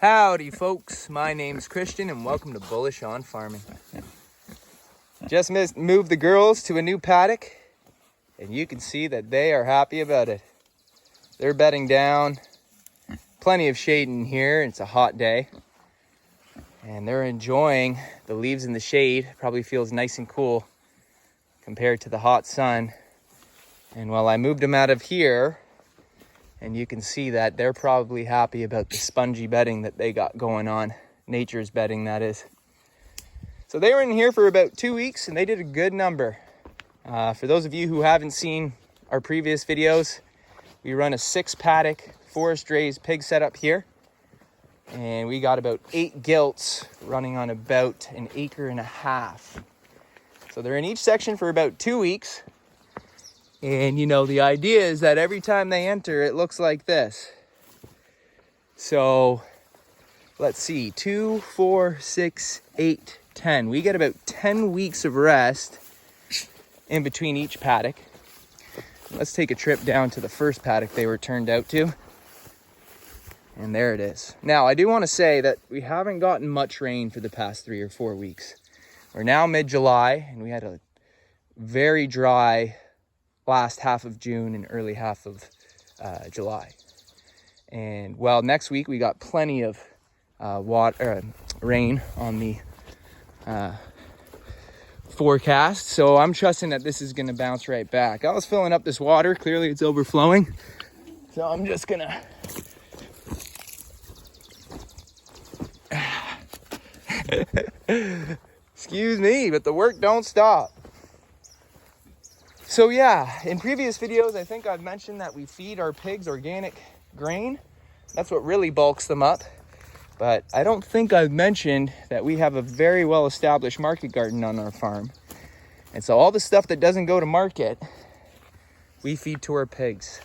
Howdy folks, my name's Christian and welcome to Bullish on Farming. Just moved the girls to a new paddock and you can see that they are happy about it. They're bedding down, plenty of shade in here, it's a hot day. And they're enjoying the leaves in the shade, probably feels nice and cool compared to the hot sun. And while I moved them out of here, and you can see that they're probably happy about the spongy bedding that they got going on. Nature's bedding, that is. So they were in here for about 2 weeks and they did a good number. For those of you who haven't seen our previous videos, we run a 6-paddock forest raised pig setup here. And we got about 8 gilts running on about 1.5 acres. So they're in each section for about 2 weeks. And you know, the idea is that every time they enter, it looks like this. So let's see, 2, 4, 6, 8, 10. We get about 10 weeks of rest in between each paddock. Let's take a trip down to the first paddock they were turned out to. And there it is. Now, I do want to say that we haven't gotten much rain for the past 3 or 4 weeks. We're now mid-July and we had a very dry last half of June and early half of July. And well, next week we got plenty of rain on the forecast. So I'm trusting that this is going to bounce right back. I was filling up this water. Clearly it's overflowing. So I'm just going to... Excuse me, but the work don't stop. So yeah, in previous videos, I think I've mentioned that we feed our pigs organic grain. That's what really bulks them up. But I don't think I've mentioned that we have a very well-established market garden on our farm. And so all the stuff that doesn't go to market, we feed to our pigs.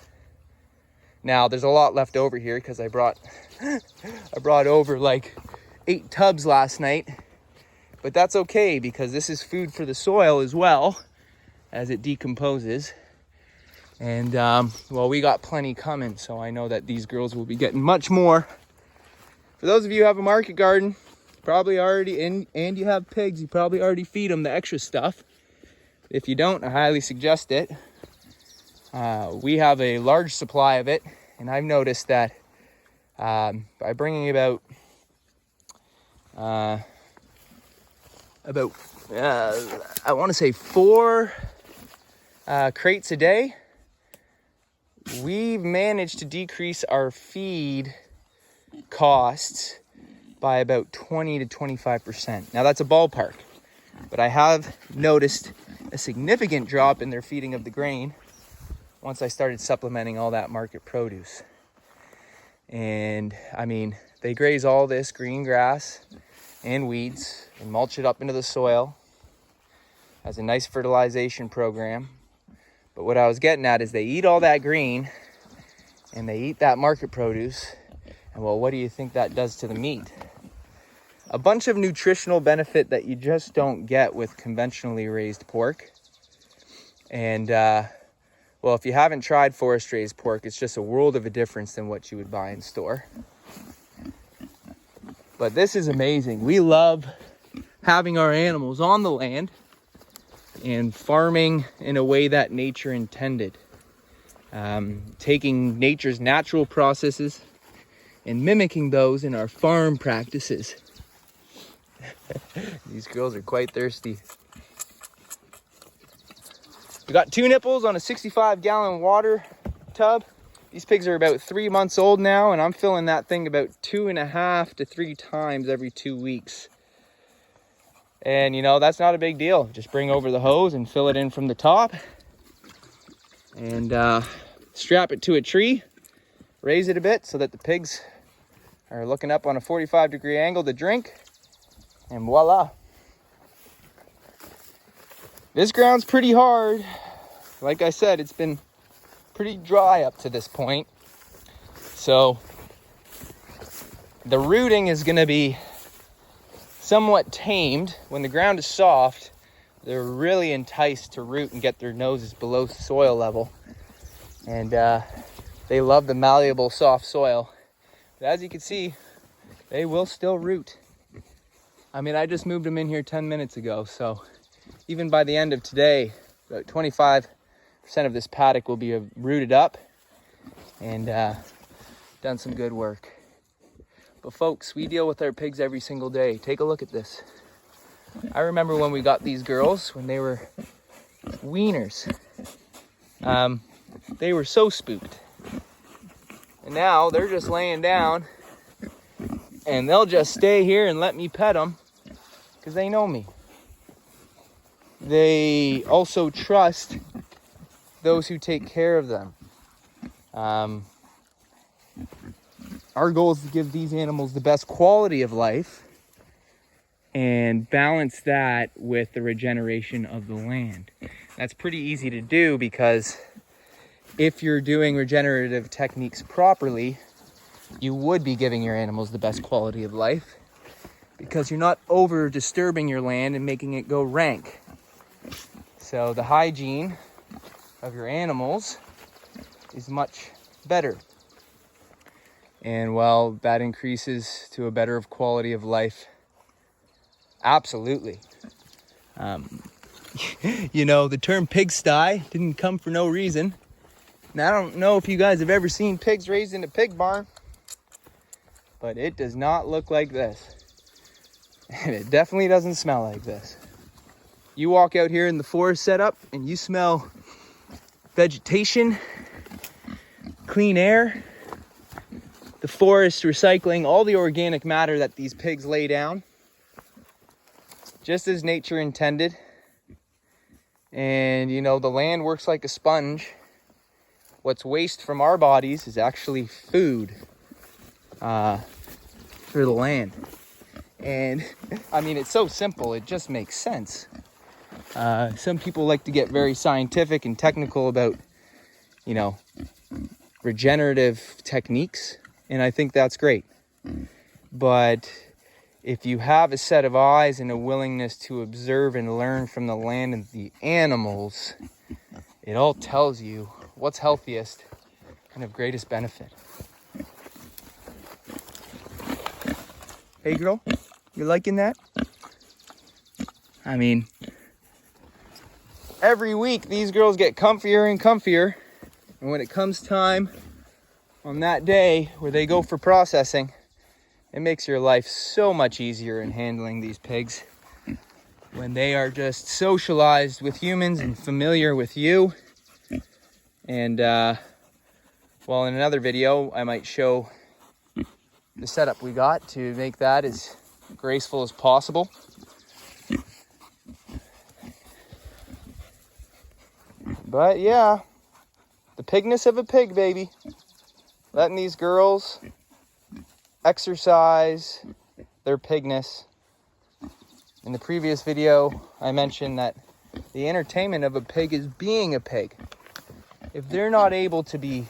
Now, there's a lot left over here because I brought over like 8 tubs last night. But that's okay because this is food for the soil as well as it decomposes. And well, we got plenty coming, so I know that these girls will be getting much more. For those of you who have a market garden, probably already and you have pigs, you probably already feed them the extra stuff. If you don't, I highly suggest it. We have a large supply of it, and I've noticed that by bringing about I want to say 4 crates a day, we've managed to decrease our feed costs by about 20 to 25%. Now that's a ballpark, but I have noticed a significant drop in their feeding of the grain once I started supplementing all that market produce. And I mean, they graze all this green grass and weeds and mulch it up into the soil as a nice fertilization program. But what I was getting at is they eat all that green and they eat that market produce. And well, what do you think that does to the meat? A bunch of nutritional benefit that you just don't get with conventionally raised pork. And well, if you haven't tried forest raised pork, it's just a world of a difference than what you would buy in store. But this is amazing. We love having our animals on the land and farming in a way that nature intended. Taking nature's natural processes and mimicking those in our farm practices. These girls are quite thirsty. We got 2 nipples on a 65-gallon water tub. These pigs are about 3 months old now, and I'm filling that thing about 2.5 to 3 times every 2 weeks. And you know, that's not a big deal. Just bring over the hose and fill it in from the top. And strap it to a tree. Raise it a bit so that the pigs are looking up on a 45-degree angle to drink. And voila. This ground's pretty hard. Like I said, it's been pretty dry up to this point. So the rooting is going to be somewhat tamed. When the ground is soft, they're really enticed to root and get their noses below soil level. And they love the malleable, soft soil. But as you can see, they will still root. I mean, I just moved them in here 10 minutes ago, so even by the end of today, about 25% of this paddock will be rooted up and done some good work. But folks, we deal with our pigs every single day. Take a look at this. I remember when we got these girls, when they were weaners. They were so spooked. And now they're just laying down and they'll just stay here and let me pet them because they know me. They also trust those who take care of them. Our goal is to give these animals the best quality of life and balance that with the regeneration of the land. That's pretty easy to do because if you're doing regenerative techniques properly, you would be giving your animals the best quality of life because you're not over disturbing your land and making it go rank. So the hygiene of your animals is much better. And while that increases to a better quality of life, absolutely. You know, the term pigsty didn't come for no reason. Now, I don't know if you guys have ever seen pigs raised in a pig barn, but it does not look like this. And it definitely doesn't smell like this. You walk out here in the forest setup and you smell vegetation, clean air, the forest recycling all the organic matter that these pigs lay down, just as nature intended. And you know, the land works like a sponge. What's waste from our bodies is actually food for the land. And I mean, it's so simple, it just makes sense. Some people like to get very scientific and technical about, you know, regenerative techniques, and I think that's great. But if you have a set of eyes and a willingness to observe and learn from the land and the animals, it all tells you what's healthiest and of greatest benefit. Hey girl, you liking that? I mean, every week these girls get comfier and comfier, and when it comes time on that day where they go for processing, it makes your life so much easier in handling these pigs when they are just socialized with humans and familiar with you. And well, in another video I might show the setup we got to make that as graceful as possible. But yeah, the pigness of a pig, baby. Letting these girls exercise their pigness. In the previous video, I mentioned that the entertainment of a pig is being a pig. If they're not able to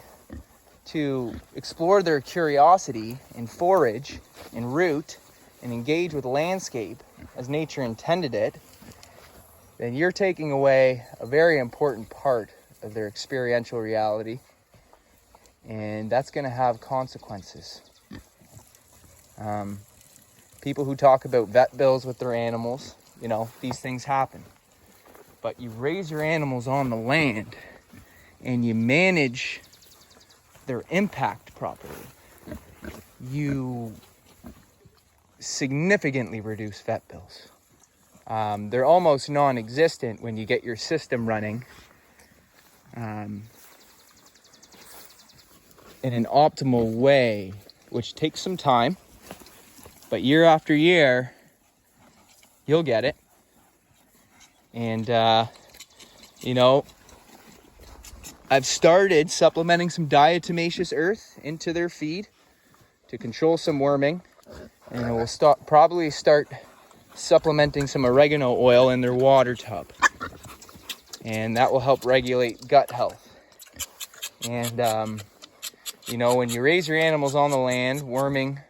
explore their curiosity and forage and root and engage with landscape as nature intended it, then you're taking away a very important part of their experiential reality, and that's going to have consequences. People who talk about vet bills with their animals, you know, these things happen. But you raise your animals on the land and you manage their impact properly, you significantly reduce vet bills. They're almost non-existent when you get your system running in an optimal way, which takes some time, but year after year, you'll get it. And, you know, I've started supplementing some diatomaceous earth into their feed to control some worming, and we'll probably start supplementing some oregano oil in their water tub, and that will help regulate gut health. And you know, when you raise your animals on the land, worming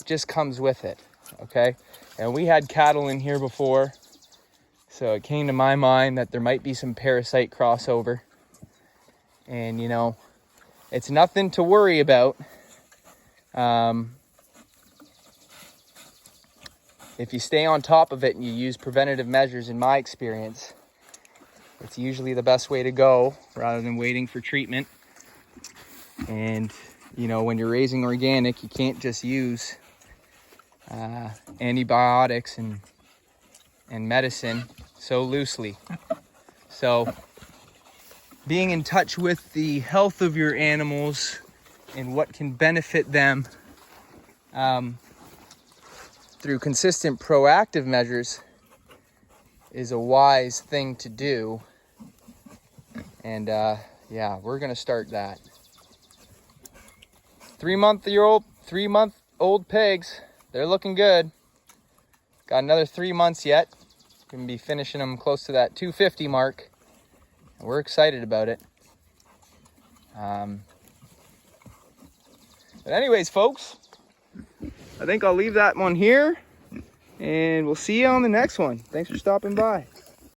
just comes with it, okay? And we had cattle in here before, so it came to my mind that there might be some parasite crossover. And you know, it's nothing to worry about. if you stay on top of it and you use preventative measures, in my experience, it's usually the best way to go rather than waiting for treatment. And, you know, when you're raising organic, you can't just use antibiotics and medicine so loosely. So being in touch with the health of your animals and what can benefit them through consistent proactive measures is a wise thing to do. And yeah, we're gonna start that. 3-month-old pigs, they're looking good. Got another 3 months yet. Gonna be finishing them close to that 250 mark. And we're excited about it. But anyways, folks, I think I'll leave that one here, and we'll see you on the next one. Thanks for stopping by.